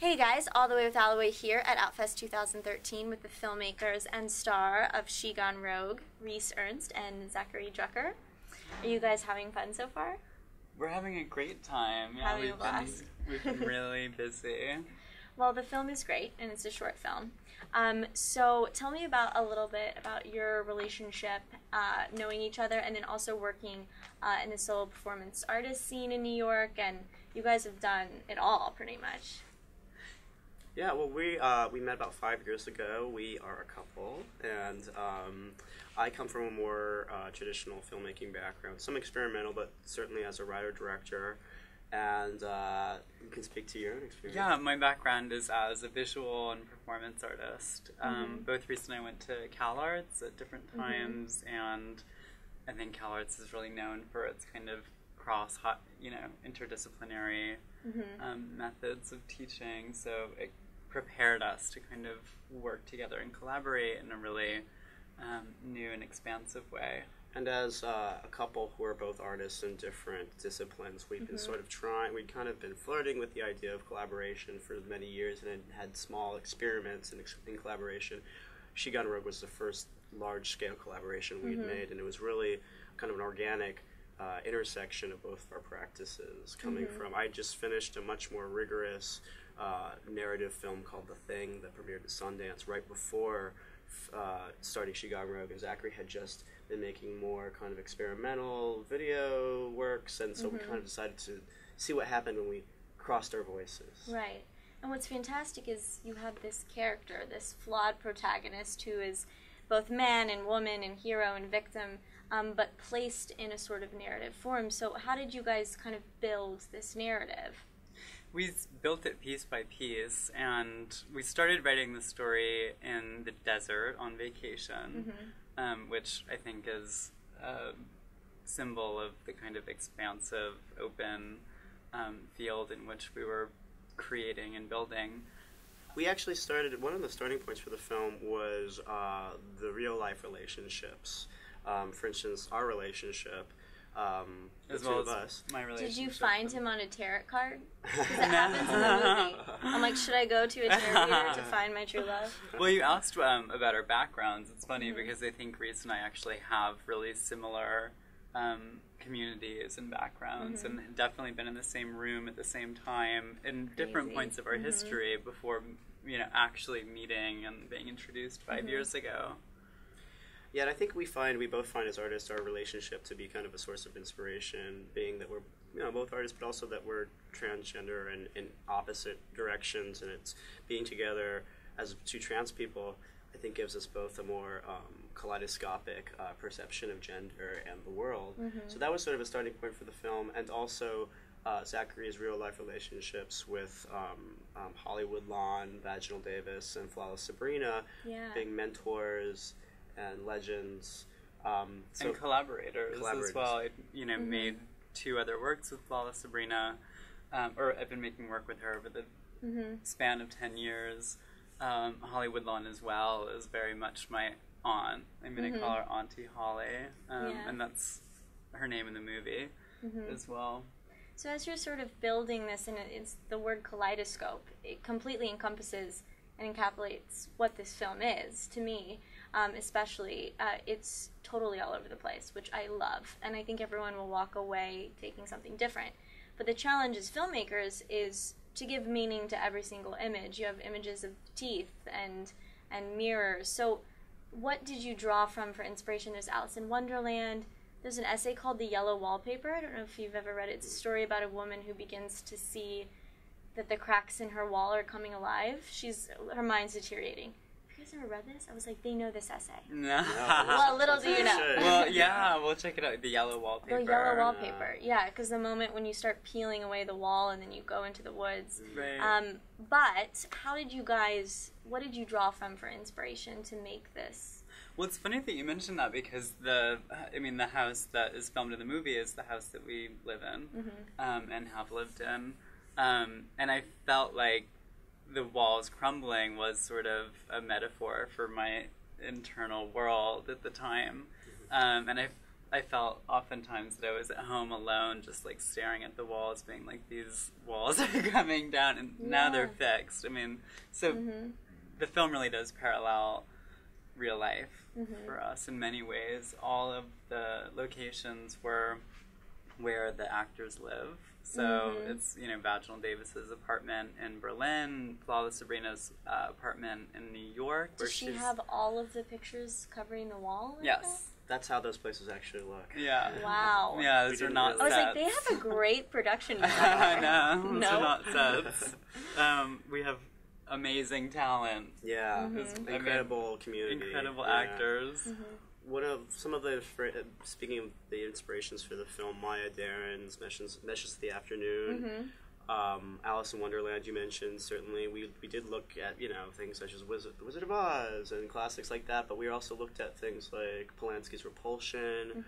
Hey guys, All the Way with Alloway here at Outfest 2013 with the filmmakers and star of She Gone Rogue, Rhys Ernst and Zackary, Drucker. Are you guys having fun so far? We're having a great time. Yeah, having a blast. We've been really busy. Well, the film is great, and it's a short film. So tell me a little bit about your relationship, knowing each other, and then also working in the solo performance artist scene in New York, and you guys have done it all, pretty much. Yeah, well, we met about 5 years ago. We are a couple, and I come from a more traditional filmmaking background, some experimental, but certainly as a writer-director, and you can speak to your own experience. Yeah, my background is as a visual and performance artist. Both Rhys and I went to CalArts at different times, and I think CalArts is really known for its kind of interdisciplinary methods of teaching, so it prepared us to kind of work together and collaborate in a really new and expansive way. And as a couple who are both artists in different disciplines, we've been sort of we'd kind of been flirting with the idea of collaboration for many years and had small experiments in collaboration. She Gone Rogue was the first large-scale collaboration we'd made, and it was really kind of an organic intersection of both of our practices coming from. I just finished a much more rigorous narrative film called The Thing that premiered at Sundance right before starting She Gone Rogue, and Zackary had just been making more kind of experimental video works, and so we kind of decided to see what happened when we crossed our voices. Right. And what's fantastic is you have this character, this flawed protagonist who is both man and woman and hero and victim, but placed in a sort of narrative form. So how did you guys kind of build this narrative? We built it piece by piece, and we started writing the story in the desert on vacation, which I think is a symbol of the kind of expansive, open field in which we were creating and building. We actually started, one of the starting points for the film was the real-life relationships. For instance, our relationship, as the well two of as us. my relationship. Did you find him on a tarot card? Because it happens in the movie. I'm like, should I go to a tarot reader to find my true love? Well, you asked about our backgrounds. It's funny because I think Rhys and I actually have really similar communities and backgrounds, and had definitely been in the same room at the same time in different points of our history before, actually meeting and being introduced 5 years ago. Yeah, and I think we both find as artists our relationship to be kind of a source of inspiration, being that we're both artists, but also that we're transgender and in opposite directions, and it's being together as two trans people, I think gives us both a more kaleidoscopic perception of gender and the world. So that was sort of a starting point for the film, and also Zackary's real-life relationships with Holly Woodlawn, Vaginal Davis, and Flawless Sabrina, being mentors and legends. And collaborators as well. I made 2 other works with Flawless Sabrina, or I've been making work with her over the span of 10 years. Holly Woodlawn as well is very much my aunt. I'm going to call her Auntie Holly, and that's her name in the movie as well. So as you're sort of building this, and it's the word kaleidoscope, it completely encompasses and encapsulates what this film is, to me. Especially, it's totally all over the place, which I love, and I think everyone will walk away taking something different. But the challenge as filmmakers is to give meaning to every single image. You have images of teeth and mirrors. So what did you draw from for inspiration? There's Alice in Wonderland. There's an essay called The Yellow Wallpaper. I don't know if you've ever read it. It's a story about a woman who begins to see that the cracks in her wall are coming alive. Her mind's deteriorating. You guys ever read this? I was like, they know this essay. No. Well, little do you know. Well, yeah, we'll check it out. The Yellow Wallpaper. The Yellow Wallpaper, yeah, because the moment when you start peeling away the wall and then you go into the woods. Right. But what did you draw from for inspiration to make this? Well, it's funny that you mentioned that because the house that is filmed in the movie is the house that we live in and have lived in. And I felt like the walls crumbling was sort of a metaphor for my internal world at the time. And I I felt oftentimes that I was at home alone, just like staring at the walls, being like, these walls are coming down, and now they're fixed. I mean, so the film really does parallel real life for us in many ways. All of the locations were where the actors live. So it's, you know, Vaginal Davis's apartment in Berlin, Flawless Sabrina's apartment in New York. Does she have all of the pictures covering the wall? Like yes. That's how those places actually look. Yeah. Wow. Yeah, those are not sets. I was like, they have a great production design. I know. Those are not sets. We have amazing talent. Yeah. Incredible community. Incredible actors. One of some of the, speaking of the inspirations for the film, Maya Daren's Meshes of the Afternoon, Alice in Wonderland you mentioned, certainly we did look at, you know, things such as The Wizard of Oz and classics like that, but we also looked at things like Polanski's Repulsion,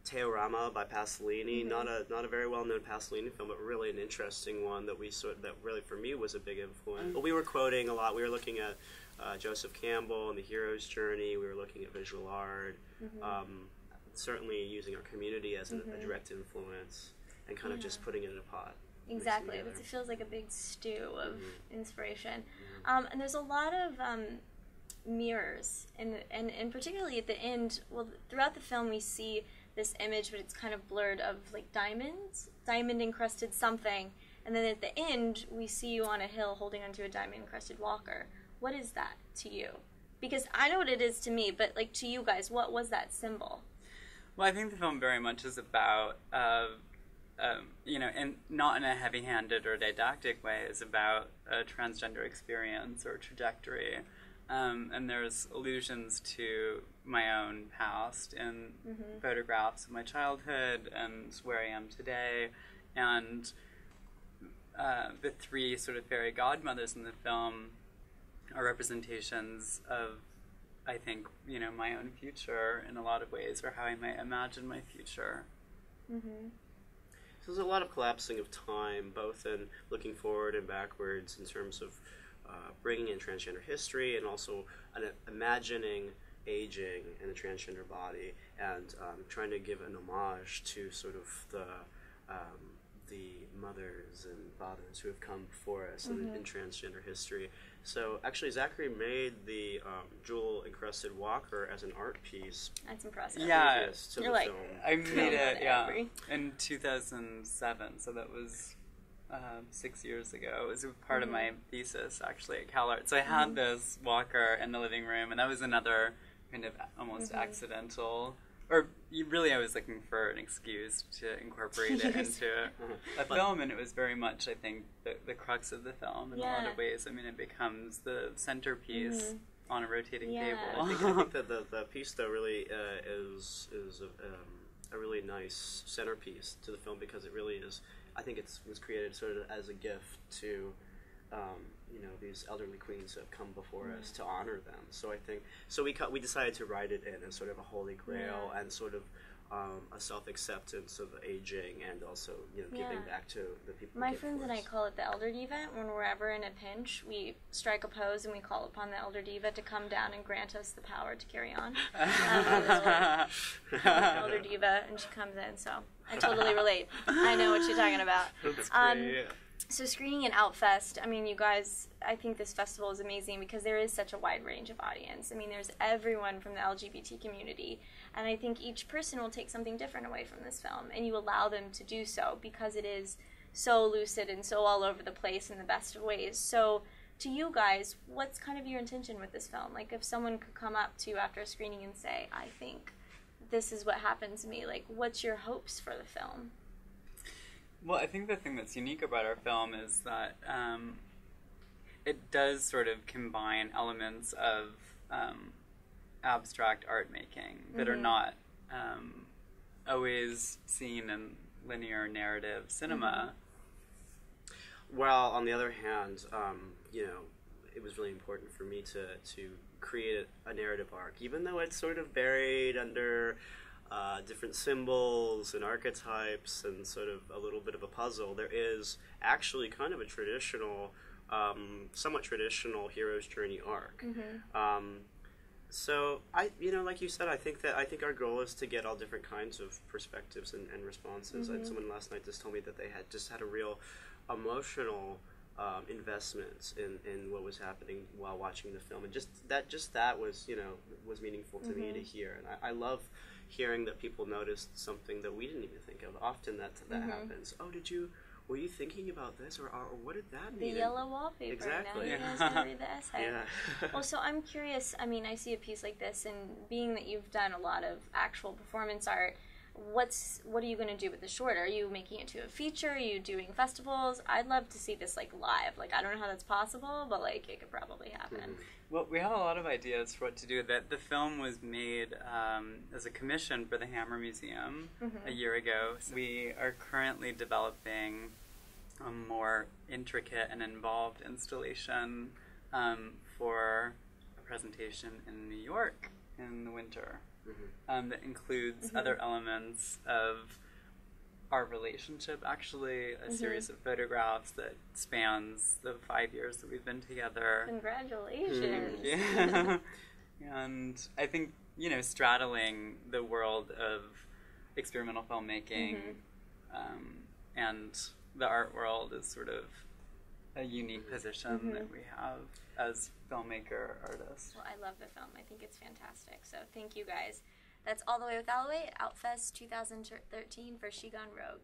Teorama by Pasolini, not a very well-known Pasolini film, but really an interesting one that really for me was a big influence. But we were quoting a lot. We were looking at Joseph Campbell and The Hero's Journey. We were looking at visual art, certainly using our community as a direct influence, and kind of just putting it in a pot. Exactly. It feels like a big stew of inspiration. And there's a lot of mirrors, and particularly at the end, well, throughout the film we see this image, but it's kind of blurred, of like diamond-encrusted something, and then at the end we see you on a hill holding onto a diamond-encrusted walker. What is that to you? Because I know what it is to me, but like to you guys, what was that symbol? Well, I think the film very much is about, you know, and not in a heavy-handed or didactic way, is about a transgender experience or trajectory. And there's allusions to my own past in photographs of my childhood and where I am today. And the three sort of fairy godmothers in the film are representations of, I think, you know, my own future in a lot of ways, or how I might imagine my future. So there's a lot of collapsing of time, both in looking forward and backwards in terms of bringing in transgender history, and also imagining aging in the transgender body, and trying to give an homage to sort of the mothers and fathers who have come before us in transgender history. So actually Zackary made the jewel-encrusted walker as an art piece. That's impressive. Yeah, to the film. I made it, in 2007, so that was 6 years ago. It was part of my thesis, actually, at CalArts. So I had this walker in the living room, and that was another kind of almost accidental, or really I was looking for an excuse to incorporate it into a film, and it was very much, I think, the crux of the film in a lot of ways. I mean, it becomes the centerpiece on a rotating table. I think that the piece, though, really is a really nice centerpiece to the film, because it really is, I think it was created sort of as a gift to you know, these elderly queens who have come before us, to honor them. So I think, we decided to write it in as sort of a holy grail, and sort of a self-acceptance of aging, and also, you know, giving back to the people. My friends and I call it the Elder Diva. When we're ever in a pinch, we strike a pose and we call upon the Elder Diva to come down and grant us the power to carry on. Elder Diva, and she comes in, so I totally relate. I know what you're talking about. That's great. So screening at Outfest, I mean, you guys, I think this festival is amazing because there is such a wide range of audience. I mean, there's everyone from the LGBT community, and I think each person will take something different away from this film, and you allow them to do so because it is so lucid and so all over the place in the best of ways. So to you guys, what's kind of your intention with this film? Like, if someone could come up to you after a screening and say, I think this is what happened to me, like, what's your hopes for the film? Well, I think the thing that's unique about our film is that it does sort of combine elements of abstract art making that are not always seen in linear narrative cinema. Well, on the other hand, you know, it was really important for me to create a narrative arc, even though it's sort of buried under different symbols and archetypes and sort of a little bit of a puzzle. There is actually kind of a traditional, somewhat traditional hero's journey arc. So like you said, I think our goal is to get all different kinds of perspectives and responses. Mm-hmm. Someone last night just told me that they had a real emotional investment in what was happening while watching the film, and just that was was meaningful to me to hear. And I love hearing that people noticed something that we didn't even think of. Often that happens. Oh, were you thinking about this, or what did that mean? The yellow wallpaper. Exactly. Now you guys can read the essay. Yeah. Well, so I'm curious. I mean, I see a piece like this, and being that you've done a lot of actual performance art, what are you going to do with the short? Are you making it to a feature? Are you doing festivals? I'd love to see this live. I don't know how that's possible, but it could probably happen. Mm-hmm. Well, we have a lot of ideas for what to do. That the film was made as a commission for the Hammer Museum a year ago. So we are currently developing a more intricate and involved installation for a presentation in New York in the winter. That includes other elements of our relationship, actually, a series of photographs that spans the 5 years that we've been together. Congratulations. Yeah. And I think, straddling the world of experimental filmmaking and the art world is sort of a unique position that we have as filmmaker artists. Well, I love the film. I think it's fantastic. So thank you guys. That's All the Way with Alloway at Outfest 2013 for She Gone Rogue.